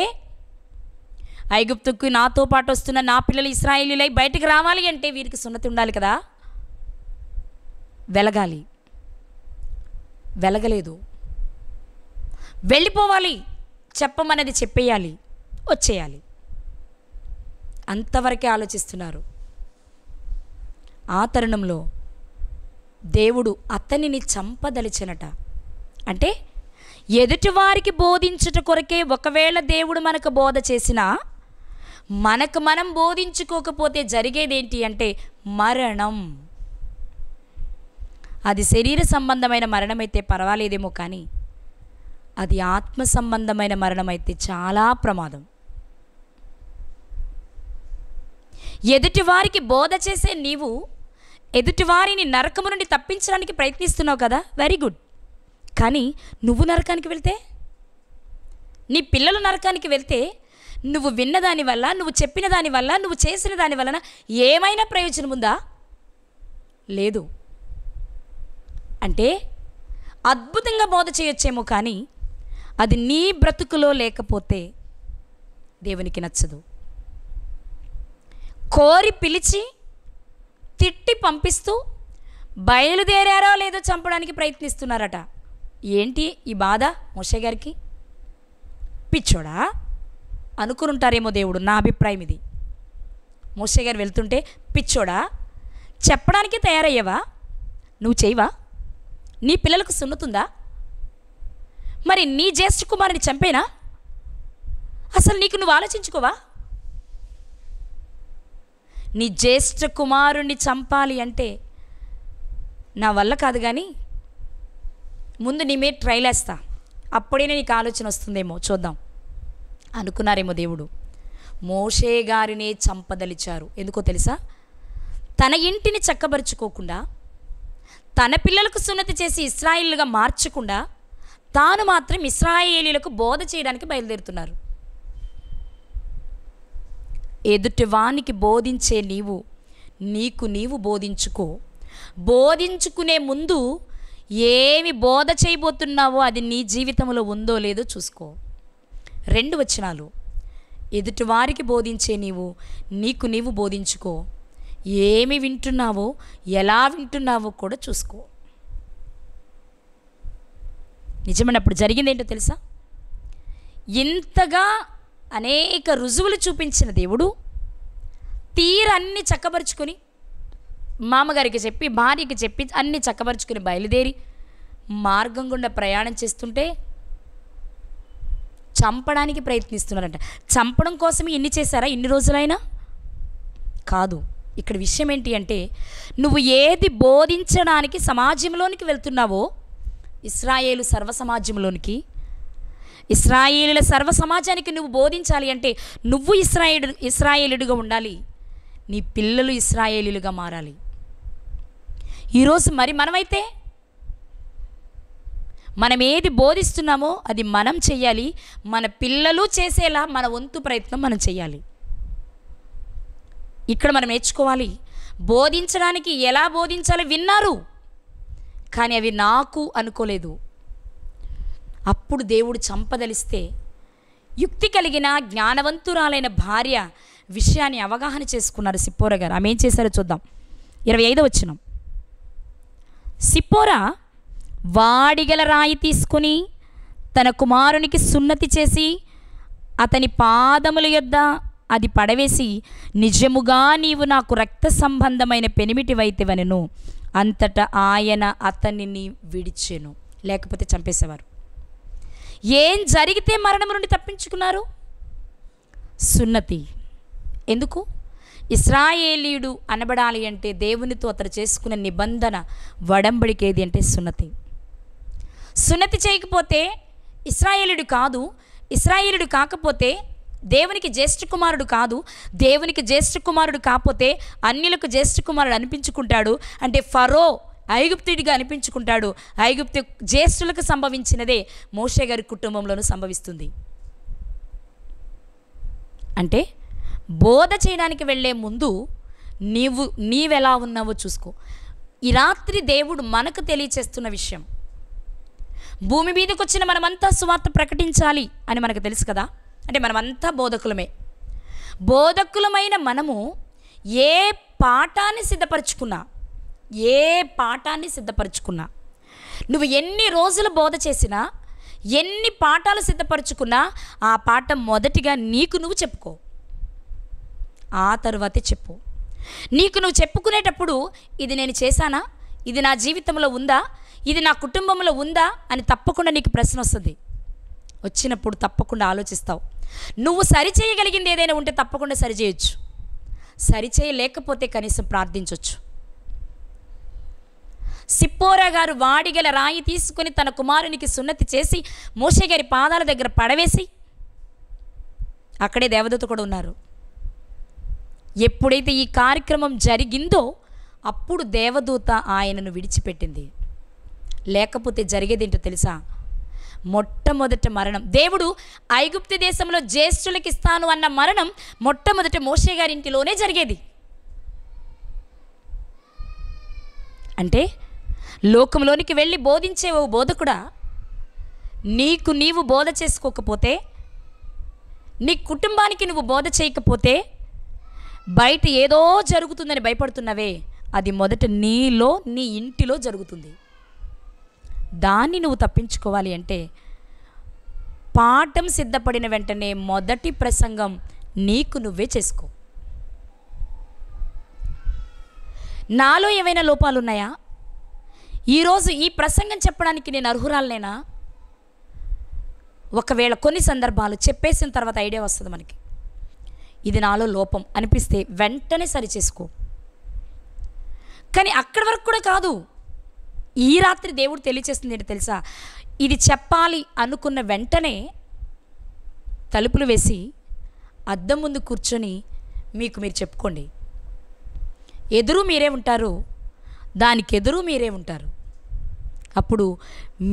ఐగుప్తుకు నాతో పాటు వస్తున్న నా పిల్లలు ఇశ్రాయేలీలై బయటికి రావాలి అంటే వీరికి సున్నతి ఉండాలి కదా, వెలగాలి. వెలగలేదు. వెళ్ళిపోవాలి, చెప్పమన్నది చెప్పేయాలి, వచ్చేయాలి. అంతవరకే ఆలోచిస్తున్నారు. ఆ తరుణంలో దేవుడు అతనిని చంపదలిచినట. అంటే ఎదుటివారికి బోధించుట కొరకే ఒకవేళ దేవుడు మనకు బోధ చేసినా మనకు మనం బోధించుకోకపోతే జరిగేదేంటి అంటే మరణం. అది శరీర సంబంధమైన మరణమైతే పర్వాలేదేమో, కానీ అది ఆత్మ సంబంధమైన మరణం అయితే చాలా ప్రమాదం. ఎదుటివారికి బోధ చేసే నీవు ఎదుటివారిని నరకము నుండి తప్పించడానికి ప్రయత్నిస్తున్నావు కదా, వెరీ గుడ్. కానీ నువ్వు నరకానికి వెళ్తే, నీ పిల్లలు నరకానికి వెళ్తే, నువ్వు విన్న దానివల్ల, నువ్వు చెప్పిన దానివల్ల, నువ్వు చేసిన దాని వలన ఏమైనా ప్రయోజనం ఉందా? లేదు. అంటే అద్భుతంగా బోధ చేయొచ్చేమో, కానీ అది నీ బ్రతుకులో లేకపోతే దేవునికి నచ్చదు. కోరి పిలిచి తిట్టి పంపిస్తూ బయలుదేరారో లేదో చంపడానికి ప్రయత్నిస్తున్నారట. ఏంటి ఈ బాధ మోషే గారికి? పిచ్చోడా అనుకునుంటారేమో దేవుడు, నా అభిప్రాయం ఇది. మోషే గారు వెళ్తుంటే పిచ్చోడా, చెప్పడానికి తయారయ్యావా? నువ్వు చేయవా? నీ పిల్లలకు సున్నతుందా? మరి నీ జ్యేష్ఠ కుమారుని చంపేనా? అసలు నీకు నువ్వు ఆలోచించుకోవా? నీ జ్యేష్ఠ కుమారుణ్ణి చంపాలి అంటే నా వల్ల కాదు, కానీ ముందు నీ మీద ట్రైల్ వేస్తా, అప్పుడే నీకు ఆలోచన వస్తుందేమో, చూద్దాం అనుకున్నారేమో దేవుడు. మోషే గారినే చంపదలిచారు. ఎందుకో తెలుసా? తన ఇంటిని చక్కబరుచుకోకుండా, తన పిల్లలకు సున్నతి చేసి ఇశ్రాయేలుగా మార్చకుండా, తాను మాత్రం ఇశ్రాయేలీలకు బోధ చేయడానికి బయలుదేరుతున్నారు. ఎదుటివానికి బోధించే నీవు నీకు నీవు బోధించుకో. బోధించుకునే ముందు ఏమి బోధ చేయబోతున్నావో అది నీ జీవితంలో ఉందో లేదో చూసుకో. 2 వచనాలు. ఎదుటివారికి బోధించే నీవు నీకు నీవు బోధించుకో. ఏమి వింటున్నావో, ఎలా వింటున్నావో కూడా చూసుకో. నిజమైనప్పుడు జరిగిందేంటో తెలుసా? ఇంతగా అనేక రుజువులు చూపించిన దేవుడు తీరన్ని చక్కబరుచుకొని, మామగారికి చెప్పి, భార్యకి చెప్పి అన్నీ చక్కబరుచుకొని బయలుదేరి మార్గం గుండా ప్రయాణం చేస్తుంటే చంపడానికి ప్రయత్నిస్తున్నారంట. చంపడం కోసమే ఇన్ని చేశారా? ఇన్ని రోజులైనా కాదు. ఇక్కడ విషయం ఏంటి అంటే, నువ్వు ఏది బోధించడానికి సమాజంలోనికి వెళ్తున్నావో, ఇశ్రాయేలు సర్వ సమాజంలోనికి, ఇశ్రాయేలుల సర్వ సమాజానికి నువ్వు బోధించాలి అంటే నువ్వు ఇశ్రాయేలుడిగా ఉండాలి, నీ పిల్లలు ఇశ్రాయేలీలుగా మారాలి. ఈరోజు మరి మనమైతే మనం ఏది బోధిస్తున్నామో అది మనం చెయ్యాలి, మన పిల్లలు చేసేలా మన వంతు ప్రయత్నం మనం చెయ్యాలి. ఇక్కడ మనం నేర్చుకోవాలి, బోధించడానికి ఎలా బోధించాలో విన్నారు, కానీ అవి నాకు అనుకోలేదు. అప్పుడు దేవుడు చంపదలిస్తే యుక్తి కలిగిన జ్ఞానవంతురాలైన భార్య విషయాన్ని అవగాహన చేసుకున్నారు సిప్పోరా గారు. ఆమె ఏం చేశారో చూద్దాం. 25వ వచనం. సిప్పోరా వాడిగల రాయి తీసుకుని తన కుమారునికి సున్నతి చేసి అతని పాదముల యొద్ద అది పడవేసి, నిజముగా నీవు నాకు రక్త సంబంధమైన పెనిమిటివైతేవనెను. అంతటా ఆయన అతనిని విడిచెను, లేకపోతే చంపేసేవారు. ఏం జరిగితే మరణం నుండి తప్పించుకున్నారు? సున్నతి. ఎందుకు? ఇశ్రాయేలీయుడు అనబడాలి అంటే దేవునితో అతడు చేసుకునే నిబంధన వడంబడిక ఏది అంటే సున్నతి. సున్నతి చేయకపోతే ఇశ్రాయేలీయుడు కాదు, ఇశ్రాయేలీయుడు కాకపోతే దేవునికి జ్యేష్ఠ కుమారుడు కాదు, దేవునికి జ్యేష్ఠ కుమారుడు కాకపోతే అన్యులకు జ్యేష్ఠ కుమారుడు అనిపించుకుంటాడు, అంటే ఫరో ఐగుప్తుడిగా అనిపించుకుంటాడు. ఐగుప్తు జ్యేష్ఠులకు సంభవించినదే మోషే గారి కుటుంబంలోనూ సంభవిస్తుంది. అంటే బోధ చేయడానికి వెళ్ళే ముందు నీవెలా ఉన్నావో చూసుకో. ఈ రాత్రి దేవుడు మనకు తెలియచేస్తున్న విషయం, భూమి మీదకి వచ్చిన మనమంతా సువార్త ప్రకటించాలి అని మనకు తెలుసు కదా. అంటే మనమంతా బోధకులమే. బోధకులమైన మనము ఏ పాఠాన్ని సిద్ధపరచుకున్నా, నువ్వు ఎన్ని రోజులు బోధ చేసినా, ఎన్ని పాఠాలు సిద్ధపరచుకున్నా, ఆ పాఠం మొదటిగా నీకు నువ్వు చెప్పుకో, ఆ తరువాతే చెప్పు. నీకు నువ్వు చెప్పుకునేటప్పుడు ఇది నేను చేశానా, ఇది నా జీవితంలో ఉందా, ఇది నా కుటుంబంలో ఉందా అని తప్పకుండా నీకు ప్రశ్న వస్తుంది. వచ్చినప్పుడు తప్పకుండా ఆలోచిస్తావు. నువ్వు సరిచేయగలిగింది ఏదైనా ఉంటే తప్పకుండా సరిచేయచ్చు, సరిచేయలేకపోతే కనీసం ప్రార్థించవచ్చు. సిప్పోరా గారు వాడిగల రాయి తీసుకుని తన కుమారునికి సున్నతి చేసి మోషే గారి పాదాల దగ్గర పడవేసి, అక్కడే దేవదూత కూడా ఉన్నారు. ఎప్పుడైతే ఈ కార్యక్రమం జరిగిందో అప్పుడు దేవదూత ఆయనను విడిచిపెట్టింది. లేకపోతే జరిగేదేంటో తెలుసా? మొట్టమొదట మరణం. దేవుడు ఐగుప్తు దేశంలో జ్యేష్ఠులకు ఇస్తాను అన్న మరణం మొట్టమొదట మోషే గారి ఇంటిలోనే జరిగేది. అంటే లోకంలోనికి వెళ్ళి బోధించే ఓ బోధకుడా, నీకు నీవు బోధ చేసుకోకపోతే, నీ కుటుంబానికి నువ్వు బోధ చేయకపోతే, బయట ఏదో జరుగుతుందని భయపడుతున్నవే, అది మొదట నీలో, నీ ఇంటిలో జరుగుతుంది. దాన్ని నువ్వు తప్పించుకోవాలి అంటే పాఠం సిద్ధపడిన వెంటనే మొదటి ప్రసంగం నీకు నువ్వే చేసుకో. నాలో ఏవైనా లోపాలు ఉన్నాయా? ఈరోజు ఈ ప్రసంగం చెప్పడానికి నేను అర్హురాలనేనా? ఒకవేళ కొన్ని సందర్భాలు చెప్పేసిన తర్వాత ఐడియా వస్తుంది మనకి, ఇది నాలో లోపం అనిపిస్తే వెంటనే సరి చేసుకో. కానీ అక్కడి వరకు కూడా కాదు. ఈ రాత్రి దేవుడు తెలియచేస్తుంది ఏంటి తెలుసా? ఇది చెప్పాలి అనుకున్న వెంటనే తలుపులు వేసి అద్దం ముందు కూర్చొని మీకు మీరు చెప్పుకోండి. ఎదురు మీరే ఉంటారు, దానికి ఎదురు మీరే ఉంటారు. అప్పుడు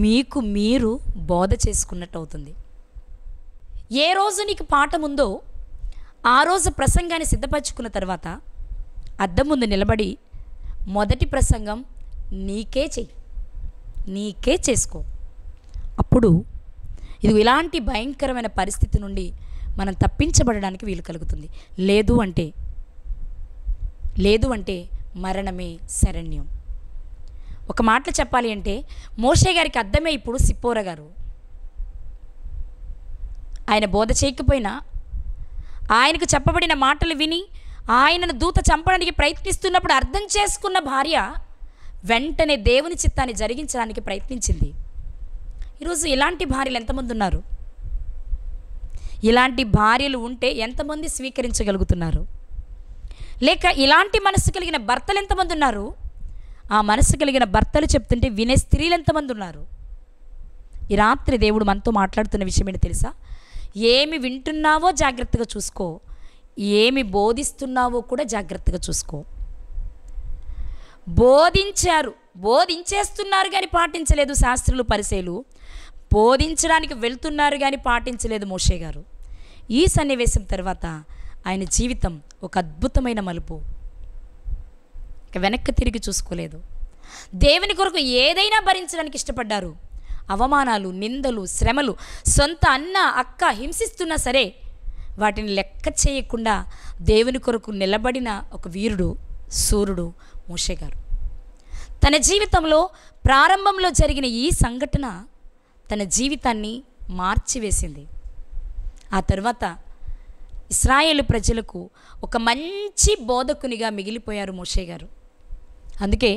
మీకు మీరు బోధ చేసుకున్నట్టు అవుతుంది. ఏ రోజు నీకు పాఠం ఉందో ఆ రోజు ప్రసంగాన్ని సిద్ధపరచుకున్న తర్వాత అద్దం ముందు నిలబడి మొదటి ప్రసంగం నీకే చెయ్యి, నీకే చేసుకో. అప్పుడు ఇది ఇలాంటి భయంకరమైన పరిస్థితి నుండి మనం తప్పించబడడానికి వీలు కలుగుతుంది. లేదు అంటే మరణమే శరణ్యం. ఒక మాటలో చెప్పాలి అంటే మోషే గారికి అర్థమే ఇప్పుడు సిప్పోరా గారు. ఆయన బోధ చేయకపోయినా ఆయనకు చెప్పబడిన మాటలు విని ఆయనను దూత చంపడానికి ప్రయత్నిస్తున్నప్పుడు అర్థం చేసుకున్న భార్య వెంటనే దేవుని చిత్తాన్ని జరిగించడానికి ప్రయత్నించింది. ఈరోజు ఇలాంటి భార్యలు ఎంతమంది ఉన్నారు? ఇలాంటి భార్యలు ఉంటే ఎంతమంది స్వీకరించగలుగుతున్నారు? లేక ఇలాంటి మనసు కలిగిన భర్తలు ఎంతమంది ఉన్నారు? ఆ మనసు కలిగిన భర్తలు చెప్తుంటే వినే స్త్రీలు ఎంతమంది ఉన్నారు? ఈ రాత్రి దేవుడు మనతో మాట్లాడుతున్న విషయం ఏంటి తెలుసా? ఏమి వింటున్నావో జాగ్రత్తగా చూసుకో, ఏమి బోధిస్తున్నావో కూడా జాగ్రత్తగా చూసుకో. బోధించేస్తున్నారు కానీ పాటించలేదు శాస్త్రులు పరిసయ్యులు, బోధించడానికి వెళ్తున్నారు కానీ పాటించలేదు మోషే గారు. ఈ సన్నివేశం తర్వాత ఆయన జీవితం ఒక అద్భుతమైన మలుపు. ఇక వెనక్కి తిరిగి చూసుకోలేదు. దేవుని కొరకు ఏదైనా భరించడానికి ఇష్టపడ్డారు. అవమానాలు, నిందలు, శ్రమలు, సొంత అన్న అక్క హింసిస్తున్నా సరే వాటిని లెక్క చేయకుండా దేవుని కొరకు నిలబడిన ఒక వీరుడు, సూర్యుడు మోషే గారు. తన జీవితంలో ప్రారంభంలో జరిగిన ఈ సంఘటన తన జీవితాన్ని మార్చివేసింది. ఆ తర్వాత ఇశ్రాయేలు ప్రజలకు ఒక మంచి బోధకునిగా మిగిలిపోయారు మోషే గారు. అందుకే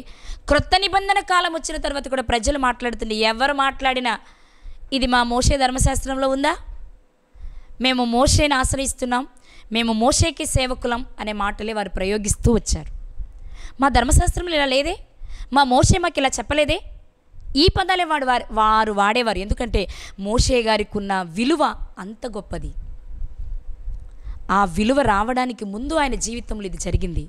క్రొత్త నిబంధన కాలం వచ్చిన తర్వాత కూడా ప్రజలు మాట్లాడుతుండే, ఎవరు మాట్లాడినా ఇది మా మోషే ధర్మశాస్త్రంలో ఉందా, మేము మోషేని ఆశ్రయిస్తున్నాం, మేము మోషేకి సేవకులం అనే మాటలే వారు ప్రయోగిస్తూ వచ్చారు. మా ధర్మశాస్త్రంలో ఇలా లేదే, మా మోషే మాకు ఇలా చెప్పలేదే, ఈ పదాలే వారు వాడేవారు. ఎందుకంటే మోషే గారికి ఉన్న విలువ అంత గొప్పది. ఆ విలువ రావడానికి ముందు ఆయన జీవితంలో ఇది జరిగింది.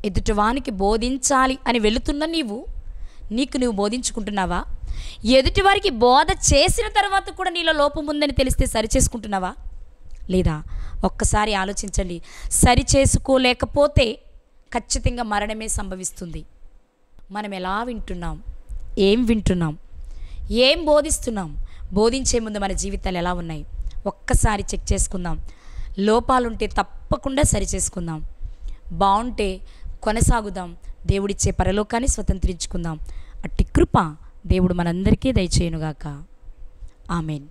ఎదుటివానికి బోధించాలి అని వెళుతున్న నీకు బోధించుకుంటున్నావా? ఎదుటివారికి బోధ చేసిన తర్వాత కూడా నీలో లోపం ఉందని తెలిస్తే సరిచేసుకుంటున్నావా? లేదా ఒక్కసారి ఆలోచించండి. సరిచేసుకోలేకపోతే ఖచ్చితంగా మరణమే సంభవిస్తుంది. మనం ఎలా వింటున్నాం, ఏం వింటున్నాం, ఏం బోధిస్తున్నాం, బోధించే ముందు మన జీవితాలు ఎలా ఉన్నాయి ఒక్కసారి చెక్ చేసుకుందాం. లోపాలుంటే తప్పకుండా సరిచేసుకుందాం. బాగుంటే కొనసాగుదాం. దేవుడిచ్చే పరలోకాన్ని స్వతంత్రించుకుందాం. అట్టి కృప దేవుడు మనందరికీ దయచేయునుగాక. ఆమెన్.